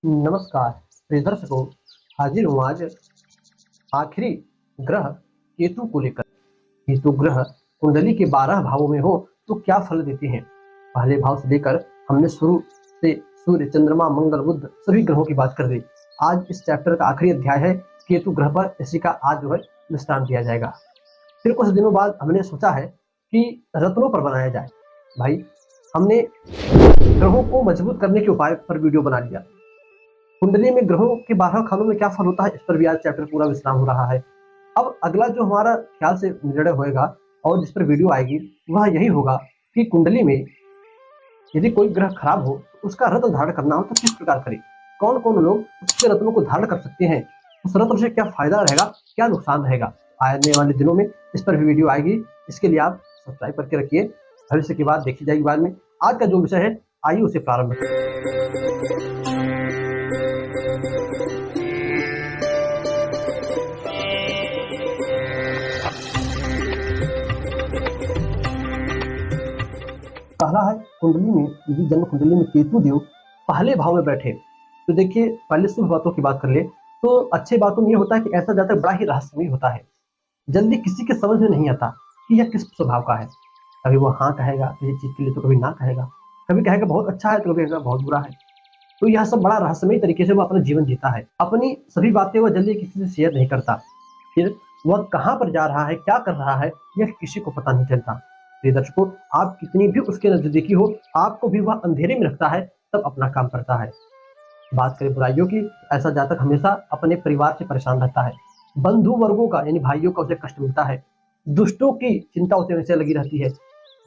नमस्कार प्रिय दर्शकों। हाजिर हूँ आज आखिरी ग्रह केतु को लेकर। केतु ग्रह कुंडली के 12 भावों में हो तो क्या फल देते हैं। पहले भाव से लेकर हमने शुरू से सूर्य, चंद्रमा, मंगल, बुध सभी ग्रहों की बात कर दी। आज इस चैप्टर का आखिरी अध्याय है केतु ग्रह पर। इसी का आज जो है विश्राम किया जाएगा। फिर कुछ दिनों बाद हमने सोचा है कि रत्नों पर बनाया जाए। भाई, हमने ग्रहों को मजबूत करने के उपाय पर वीडियो बना लिया। कुंडली में ग्रहों के 12 खानों में क्या फल होता है, इस पर भी आज चैप्टर पूरा विश्राम हो रहा है। अब अगला जो हमारा ख्याल से निर्णय होएगा और जिस पर वीडियो आएगी वह यही होगा कि कुंडली में यदि कोई ग्रह खराब हो तो उसका रत्न धारण करना हो तो किस प्रकार करें। कौन कौन लोग उसके रत्नों को धारण कर सकते हैं, उस रत्न से क्या फायदा रहेगा, क्या नुकसान रहेगा। आने वाले दिनों में इस पर भी वीडियो आएगी। इसके लिए आप सब्सक्राइब करके रखिए। भविष्य की बात देखी जाएगी बाद में। आज का जो विषय है आइए उसे प्रारंभ करें। पहला है कुंडली में यदि जन्म कुंडली में केतु देव पहले भाव में बैठे तो देखिए, पहले शुभ बातों की बात कर ले तो अच्छे बातों में ये होता है कि ऐसा जातक बड़ा ही रहस्यमय होता है। जल्दी किसी के समझ में नहीं आता कि यह किस स्वभाव का है। कभी वो हाँ कहेगा किसी चीज के लिए तो कभी ना कहेगा, कभी कहेगा बहुत अच्छा है तो कभी कहेगा बहुत बुरा है। तो यह सब बड़ा रहस्यमय तरीके से वो अपना जीवन जीता है। अपनी सभी बातें वो जल्दी किसी से शेयर नहीं करता। फिर वह कहाँ पर जा रहा है, क्या कर रहा है, यह किसी को पता नहीं चलता। प्रिय दर्शकों, आप कितनी भी उसके नजदीकी हो, आपको भी वह अंधेरे में रखता है तब अपना काम करता है। बात करें बुराइयों की, ऐसा जातक हमेशा अपने परिवार से परेशान रहता है। बंधु वर्गों का यानी भाइयों का उसे कष्ट मिलता है। दुष्टों की चिंता उसे हमेशा लगी रहती है।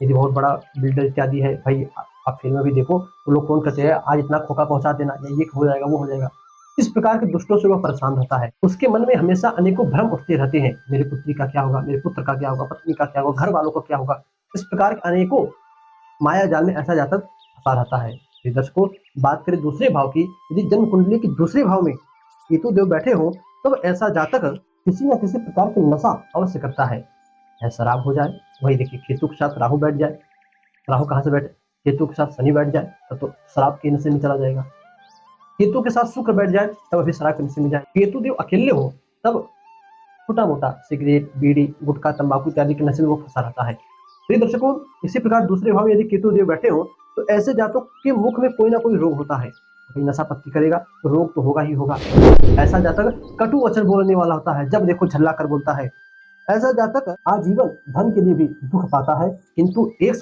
यदि बहुत बड़ा बिल्डर इत्यादि है, भाई आप फिल्म में भी देखो तो लोग फोन करते हैं आज इतना खोखा पहुंचा देना, या ये हो जाएगा वो हो जाएगा। इस प्रकार के दुष्टों से वह परेशान रहता है। उसके मन में हमेशा अनेकों भ्रम उठते रहते हैं। मेरी पुत्री का क्या होगा, मेरे पुत्र का क्या होगा, पत्नी का क्या होगा, घर वालों का क्या होगा। इस प्रकार के अनेकों माया जाल में ऐसा जातक फंसा रहता है। दर्शकों, बात करें दूसरे भाव की, यदि जन्म कुंडली के दूसरे भाव में केतु देव बैठे हो तो ऐसा जातक किसी न किसी प्रकार की नशा अवश्य करता है। चाहे शराब हो जाए, वही देखिए केतु के साथ राहु बैठ जाए, राहु कहाँ से बैठे, केतु के साथ शनि बैठ जाए तब तो शराब के नशे में चला जाएगा। केतु के साथ शुक्र बैठ जाए तब अभी शराब के नशे में जाए। केतु देव अकेले हो तब छोटा मोटा सिगरेट, बीड़ी, गुटखा, तंबाकू इत्यादि के नशे में वो फंसा रहता है। प्रिय दर्शकों, इसी प्रकार दूसरे भाव में यदि केतु देव बैठे हो तो ऐसे जातकों के मुख में कोई ना कोई रोग होता है। कोई नशा पत्ती करेगा तो रोग तो होगा ही होगा। ऐसा जातक कटु वचन बोलने वाला होता है, जब देखो झल्ला कर बोलता है। ऐसा जातक आजीवन धन के लिए भी दुख पाता है, किंतु एक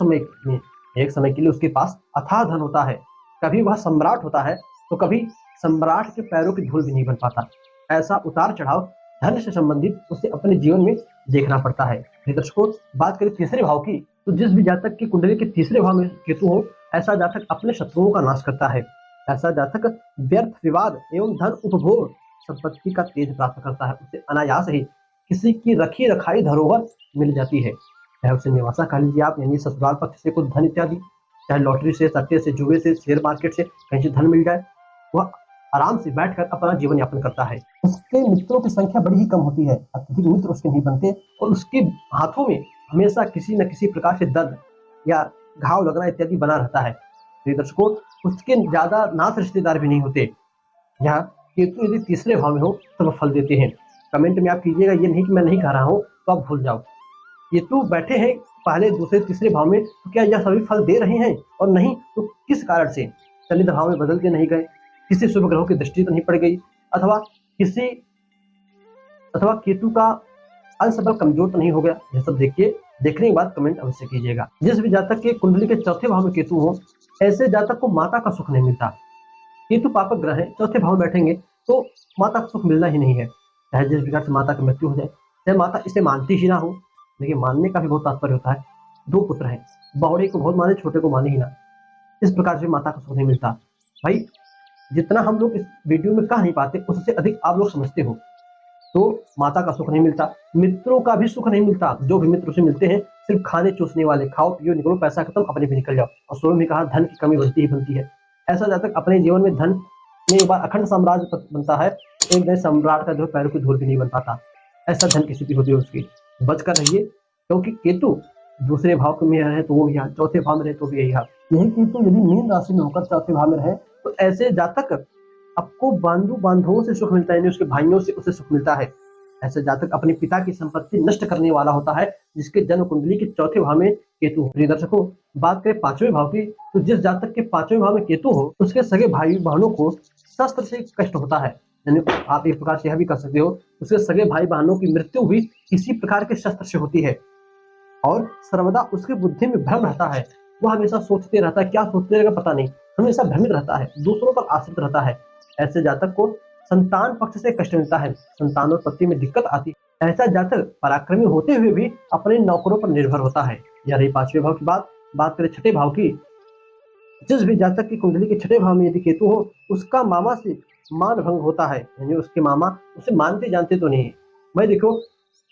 समय के लिए उसके पास अथाह धन होता है। कभी वह सम्राट होता है तो कभी सम्राट के पैरों की धूल भी नहीं बन पाता। ऐसा उतार चढ़ाव धन से संबंधित उसे अपने जीवन में देखना पड़ता है। दर्शकों, बात करें तीसरे भाव की तो जिस भी जातक की कुंडली के तीसरे भाव में केतु हो, ऐसा जातक अपने शत्रुओं का नाश करता है। ऐसा जातक व्यर्थ विवाद एवं धन उपभोग संपत्ति का तेज प्राप्त करता है। उसे अनायास ही किसी की रखी रखाई धरोहर मिल जाती है। चाहे उसे निवासा कह लीजिए आप, यानी ससुराल पक्ष से कुछ धन इत्यादि, चाहे लॉटरी से, सट्टे से, जुए से, शेयर मार्केट से कहीं से धन मिल जाए, वह आराम से बैठकर अपना जीवन यापन करता है। उसके मित्रों की संख्या बड़ी ही कम होती है, अत्यधिक मित्र उसके नहीं बनते और उसके हाथों में हमेशा किसी न किसी प्रकार से दर्द या घाव लगना इत्यादि बना रहता है। दर्शकों, उसके ज्यादा नात रिश्तेदार भी नहीं होते। यहाँ केतु यदि तीसरे भाव में हो तो वह फल देते हैं। कमेंट में आप कीजिएगा, ये नहीं कि मैं नहीं कह रहा हूँ, तो आप भूल जाओ। केतु बैठे हैं पहले दूसरे तीसरे भाव में तो क्या यह सभी फल दे रहे हैं, और नहीं तो किस कारण से। शनि भाव में बदल के नहीं गए, किसी शुभ ग्रहों की दृष्टि तो नहीं पड़ गई, अथवा केतु का अंश बल कमजोर तो नहीं हो गया। यह सब देखिए, देखने के बाद कमेंट अवश्य कीजिएगा। जिस भी जातक के कुंडली के चौथे भाव में केतु हो, ऐसे जातक को माता का सुख नहीं मिलता। केतु पापक ग्रह है, चौथे भाव में बैठेंगे तो माता को सुख मिलना ही नहीं है। चाहे जिस प्रकार से माता की मृत्यु हो जाए, चाहे माता इसे मानती ही ना हो। देखिए, मानने का भी बहुत तात्पर्य होता है। दो पुत्र हैं, बड़े को बहुत माने, छोटे को माने ही ना। इस प्रकार से माता का सुख नहीं मिलता। भाई, जितना हम लोग इस वीडियो में कह नहीं पाते उससे अधिक आप लोग समझते हो। तो माता का सुख नहीं मिलता, मित्रों का भी सुख नहीं मिलता। जो भी मित्र उसे मिलते हैं सिर्फ खाने चूसने वाले, खाओ पियो निकलो, पैसा खत्म, अपने भी निकल जाओ। और शुरू में कहा धन की कमी बनती ही बनती है। ऐसा जातक अपने जीवन में धन में एक बार अखंड साम्राज्य बनता है, एक दिन सम्राट का जो पैरों की धूल भी नहीं बन पाता। ऐसा धन की स्थिति होती है उसकी। बचकर रहिए, क्योंकि केतु दूसरे भाव में रहे तो वो भी हाल, चौथे भाव में रहे तो भी यही हाल। यही केतु यदि मीन राशि में होकर चौथे भाव में रहे तो ऐसे जातक आपको बांधुओं से सुख मिलता है, यानी उसके भाइयों से उसे सुख मिलता है। ऐसे जातक अपने पिता की संपत्ति नष्ट करने वाला होता है, जिसके जन्म कुंडली के चौथे भाव में केतु हो। प्रिय दर्शकों, बात करें पांचवें भाव की, तो जिस जातक के पांचवें भाव में केतु हो, उसके सगे भाई बहनों को शस्त्र से कष्ट होता है। यानी आप एक प्रकार से यह भी कर सकते हो, उसके सगे भाई बहनों की मृत्यु भी किसी प्रकार के शस्त्र से होती है। और सर्वदा उसकी बुद्धि में भ्रम रहता है, वह हमेशा सोचते रहता है, क्या सोचते रहेगा पता नहीं, हमेशा भ्रमित रहता है, दूसरों पर आश्रित रहता है। ऐसे जातक को संतान पक्ष से कष्ट मिलता है, संतानोत्पत्ति में दिक्कत आती है। ऐसा जातक पराक्रमी होते हुए भी अपने नौकरों पर निर्भर होता है। यह रही पांचवें भाव की बात करें छठे भाव की, जिस भी जातक की कुंडली के छठे भाव में यदि केतु हो, उसका मामा से मान भंग होता है, यानी उसके मामा उसे मानते जानते तो नहीं। भाई देखो,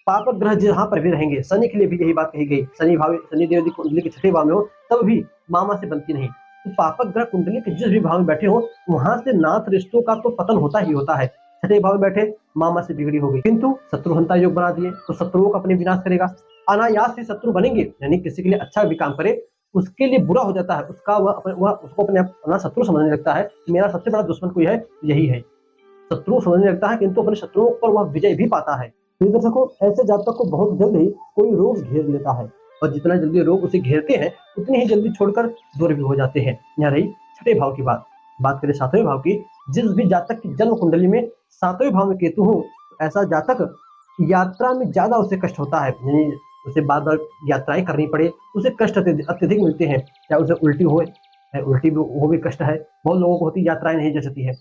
पाप ग्रह जहां पर भी रहेंगे, शनि के लिए भी यही बात कही गई, शनि देव यदि कुंडली के छठे भाव में हो तब भी मामा से बनती नहीं। तो पापक ग्रह कुंडली के जिस भी भाव में बैठे हो, वहां से नाथ रिश्तों का तो पतन होता ही होता है। छठे भाव में बैठे मामा से बिगड़ी हो गई, किंतु शत्रुहंता योग बना दिए तो शत्रुओं का अपने विनाश करेगा। अनायास ही शत्रु बनेंगे, यानी किसी के लिए अच्छा भी काम करे उसके लिए बुरा हो जाता है, वह उसको अपना शत्रु समझने लगता है। मेरा सबसे बड़ा दुश्मन कोई है, यही है, शत्रु समझने लगता है, किंतु अपने शत्रुओं पर वह विजय भी पाता है। तो दर्शकों, ऐसे जातक को बहुत जल्द ही कोई रोग घेर लेता है, और जितना जल्दी रोग उसे घेरते हैं उतनी ही जल्दी छोड़कर दूर भी हो जाते हैं। यहाँ रही छठे भाव की बात करें सातवें भाव की, जिस भी जातक की जन्म कुंडली में सातवें भाव में केतु हो, ऐसा जातक यात्रा में ज्यादा उसे कष्ट होता है, यानी उसे बार बार यात्राएं करनी पड़े, उसे कष्ट अत्यधिक मिलते हैं। चाहे उसे उल्टी हो, उल्टी वो भी कष्ट है, बहुत लोगों को होती, यात्राएं नहीं जचती है।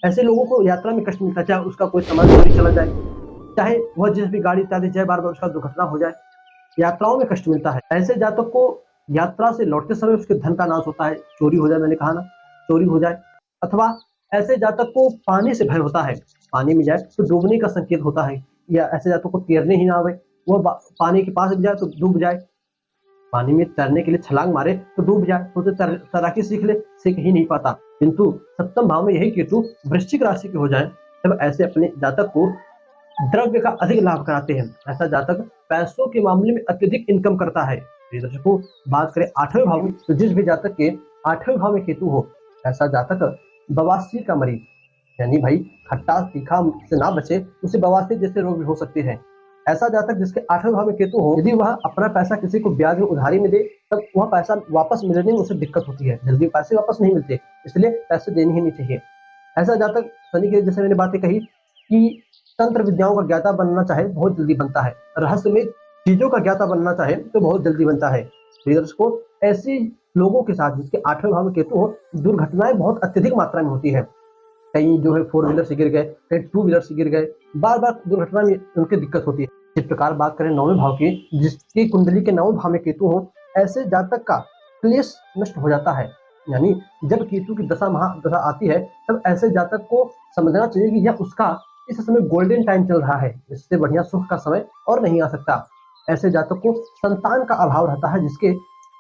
ऐसे लोगों को यात्रा में कष्ट मिलता है, चाहे उसका कोई सामान चोरी चला जाए, चाहे वह जिस भी गाड़ी इत्यादि जाए, बार बार उसका दुर्घटना हो जाए, यात्राओं में कष्ट मिलता है। ऐसे जातक को यात्रा से लौटते समय उसके धन का नाश होता है, चोरी हो जाए, मैंने कहा ना, चोरी हो जाए, अथवा ऐसे जातक को पानी से भय होता है, पानी में जाए तो डूबने का संकेत होता है, या ऐसे जातक को तैरने ही ना आवे, वह पानी के पास भी जाए तो डूब जाए, पानी में तैरने के लिए छलांग मारे तो डूब जाए, तो तैराकी सीख ही नहीं पाता। किंतु सप्तम भाव में यही केतु वृश्चिक राशि के हो जाए, तब ऐसे अपने जातक को द्रव्य का अधिक लाभ कराते हैं। ऐसा जातक पैसों के मामले में अत्यधिक इनकम करता है। दर्शकों, बात करें आठवें भाव में, तो जिस भी जातक के आठवें भाव में केतु हो, ऐसा जातक बवासीर का मरीज, यानी भाई खट्टा तीखा से ना बचे, उसे बवासीर जैसे रोग भी हो सकते हैं। ऐसा जातक जिसके आठवें भाव में केतु हो, यदि वह अपना पैसा किसी को ब्याज में उधारी में दे, तब वह पैसा वापस मिलने में उसे दिक्कत होती है, जल्दी पैसे वापस नहीं मिलते, इसलिए पैसे देने ही नहीं चाहिए। ऐसा जातक शनि के, जैसे मैंने बातें कही कि तंत्र विद्याओं का ज्ञाता बनना चाहे बहुत जल्दी बनता है, रहस्यमय चीजों का ज्ञाता बनना चाहे तो बहुत जल्दी बनता है। दर्शकों, ऐसे लोगों के साथ जिसके आठवें भाव में केतु हो, दुर्घटनाएं बहुत अत्यधिक मात्रा में होती है। कहीं जो है 4 व्हीलर से गिर गए, कहीं 2 व्हीलर से गिर गए, बार बार दुर्घटना में उनकी दिक्कत होती है। इस प्रकार बात करें नौवें भाव की, जिसकी कुंडली के नौवें भाव में केतु हो, ऐसे जातक का क्लेश नष्ट हो जाता है। यानी जब केतु की दशा आती है, तब ऐसे जातक को समझना चाहिए कि यह उसका इस समय गोल्डन टाइम चल रहा है, इससे बढ़िया सुख का समय और नहीं आ सकता। ऐसे जातक को संतान का अभाव रहता है, जिसके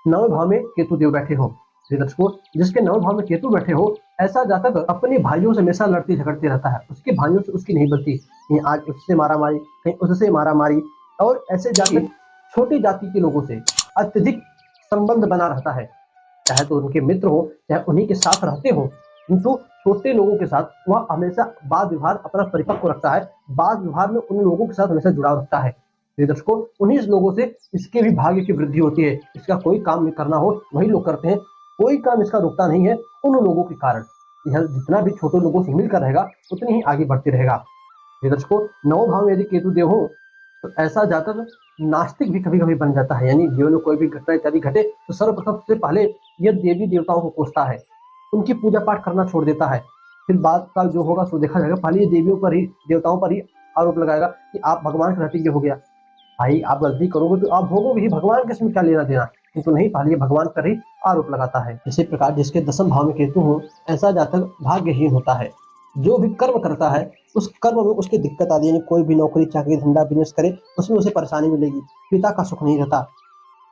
नौवें भाव में केतु देव बैठे हो। दर्शकों, जिसके नौवें भाव में केतु बैठे हो, ऐसा जातक अपने भाइयों से हमेशा लड़ते झगड़ते रहता है, उसके भाइयों से उसकी नहीं बनती, कहीं आज उससे मारा मारी, कहीं उससे मारा मारी। और ऐसे जातक छोटी जाति के लोगों से अत्यधिक संबंध बना रहता है, चाहे तो उनके मित्र हो, चाहे उन्हीं के साथ रहते हो, किंतु छोटे लोगों के साथ वह हमेशा वाद विवाद अपना परिपक्व रखता है, वाद विवाद में उन लोगों के साथ हमेशा जुड़ाव रखता है। दर्शकों, उन्हीं लोगों से इसके भी भाग्य की वृद्धि होती है। इसका कोई काम करना हो वही लोग करते हैं, कोई काम इसका रुकता नहीं है उन लोगों के कारण। यह जितना भी छोटे लोगों से मिलकर रहेगा उतनी ही आगे बढ़ते रहेगा। दर्शकों, नौ भाव में यदि केतु देव हो, तो ऐसा जातक नास्तिक भी कभी कभी बन जाता है, यानी जीवन में कोई भी घटना इत्यादि घटे तो सर्वप्रथम से पहले यह देवी देवताओं को कोसता है, उनकी पूजा पाठ करना छोड़ देता है। फिर बाद का जो होगा सो देखा जाएगा, पहले ये देवियों पर ही, देवताओं पर ही आरोप लगाएगा कि आप भगवान के रहते ये हो गया। भाई आप गलती करोगे तो आप भोगोगे ही, भगवान के इसमें क्या लेना देना, किंतु नहीं, पहले भगवान पर ही आरोप लगाता है। इसी प्रकार जिसके दसम भाव में केतु हो, ऐसा जातक भाग्यहीन होता है। जो भी कर्म करता है उस कर्म में उसकी दिक्कत आती है, यानी कोई भी नौकरी चाकरी धंधा बिजनेस करे उसमें उसे परेशानी मिलेगी, पिता का सुख नहीं रहता,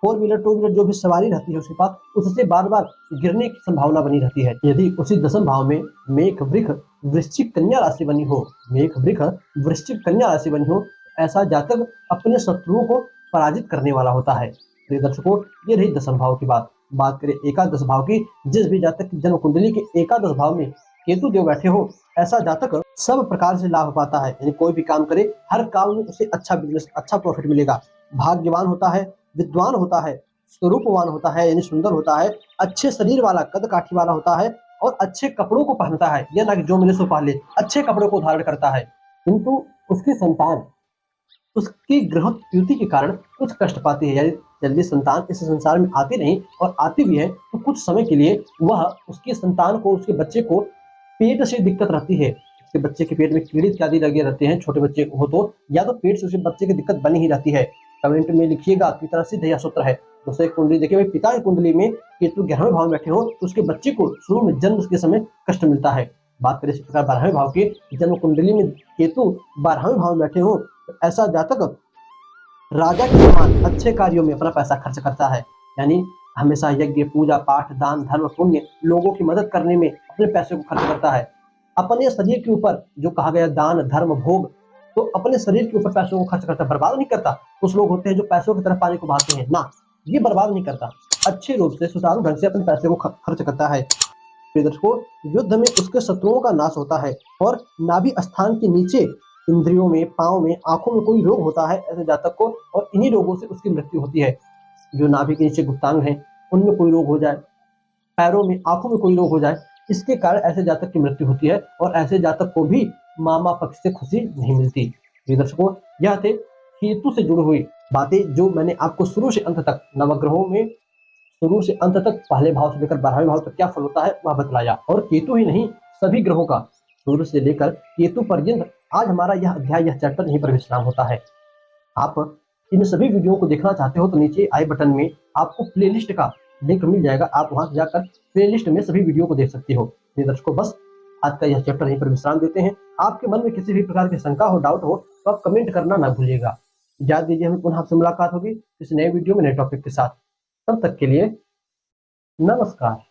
4 व्हीलर 2 व्हीलर जो भी सवारी रहती है उसके पास, उससे बार बार गिरने की संभावना बनी रहती है। यदि उसी दसम भाव में मेघ वृष वृश्चिक कन्या राशि बनी हो, मेघ वृष वृश्चिक कन्या राशि बनी हो, ऐसा जातक अपने शत्रुओं को पराजित करने वाला होता है। तो दर्शकों, ये रही दसम भाव की बात करें एकादश भाव की, जिस भी जातक की जन्म कुंडली के एकादश भाव में केतु देव बैठे हो, ऐसा जातक सब प्रकार से लाभ पाता है। यानी कोई भी काम करे, हर काम में उसे अच्छा बिजनेस, अच्छा प्रॉफिट मिलेगा। भाग्यवान होता है, विद्वान होता है, स्वरूपवान होता है यानी सुंदर होता है, अच्छे शरीर वाला, कद काठी वाला होता है और अच्छे कपड़ों को पहनता है। यह ना कि जो मिले सो पहले, अच्छे कपड़ों को धारण करता है। किंतु उसकी संतान उसकी ग्रहच्युति के कारण कुछ कष्ट पाती है। यानी जल्दी संतान इस संसार में आती नहीं, और आती भी है तो कुछ समय के लिए वह उसकी संतान को, उसके बच्चे को पेट से दिक्कत रहती है। उसके बच्चे के पेट में कीड़े इत्यादि लगे रहते हैं, छोटे बच्चे हो तो, या तो पेट से उसके बच्चे की दिक्कत बनी ही रहती है। कमेंट में लिखिएगा किस तरह सिद्ध या सूत्र है। दोस्तों एक कुंडली देखिए, भाई पिता की कुंडली में केतु 11वें भाव में बैठे हो तो उसके बच्चे को शुरू में जन्म के समय कष्ट मिलता है। बात करें इस प्रकार 12वें भाव के, जन्म कुंडली में केतु 12वें भाव में बैठे हो तो ऐसा जातक राजा के समान अच्छे कार्यों में अपना पैसा खर्च करता है। यानी हमेशा यज्ञ, पूजा पाठ, दान, धर्म, पुण्य, लोगों की मदद करने में अपने पैसे को खर्च करता है। अपने शरीर के ऊपर जो कहा गया दान, धर्म, भोग, तो अपने शरीर के ऊपर पैसों को खर्च करता है, बर्बाद नहीं करता। कुछ लोग होते हैं जो पैसों की तरफ पानी को बहाते हैं, ना, ये बर्बाद नहीं करता, अच्छे रूप से सुचारू ढंग से अपने पैसे को खर्च करता है। दर्शकों, युद्ध में उसके शत्रुओं का नाश होता है और नाभि स्थान के नीचे इंद्रियों में, पाँव में, आंखों में कोई रोग होता है ऐसे जातक को, और इन्हीं रोगों से उसकी मृत्यु होती है। जो नाभि के नीचे गुप्तांग है उनमें कोई रोग हो जाए, पैरों में, आंखों में कोई रोग हो जाए, इसके कारण ऐसे जातक की मृत्यु होती है और ऐसे जातक को भी मामा पक्ष से खुशी नहीं मिलती। दर्शकों, यह थे केतु से जुड़ी हुई बातें जो मैंने आपको शुरू से अंत तक नवग्रहों में, शुरू से अंत तक पहले भाव से लेकर 12वें भाव तक क्या फल होता है वह बतलाया। और केतु ही नहीं, सभी ग्रहों का सूर्य से लेकर केतु पर्यंत आज हमारा यह अध्याय, यह चैप्टर यहीं पर विश्राम होता है। आप इन सभी वीडियो को देखना चाहते हो तो नीचे आई बटन में आपको प्लेलिस्ट का लिंक मिल जाएगा, आप वहां जाकर प्लेलिस्ट में सभी वीडियो को देख सकते हो। दर्शकों, बस आज का यह चैप्टर यहीं पर विश्राम देते हैं। आपके मन में किसी भी प्रकार की शंका हो, डाउट हो तो आप कमेंट करना ना भूलिएगा। इजाजत दीजिए, हमें पुनः आपसे मुलाकात होगी इस नए वीडियो में, नए टॉपिक के साथ। तब तक के लिए नमस्कार।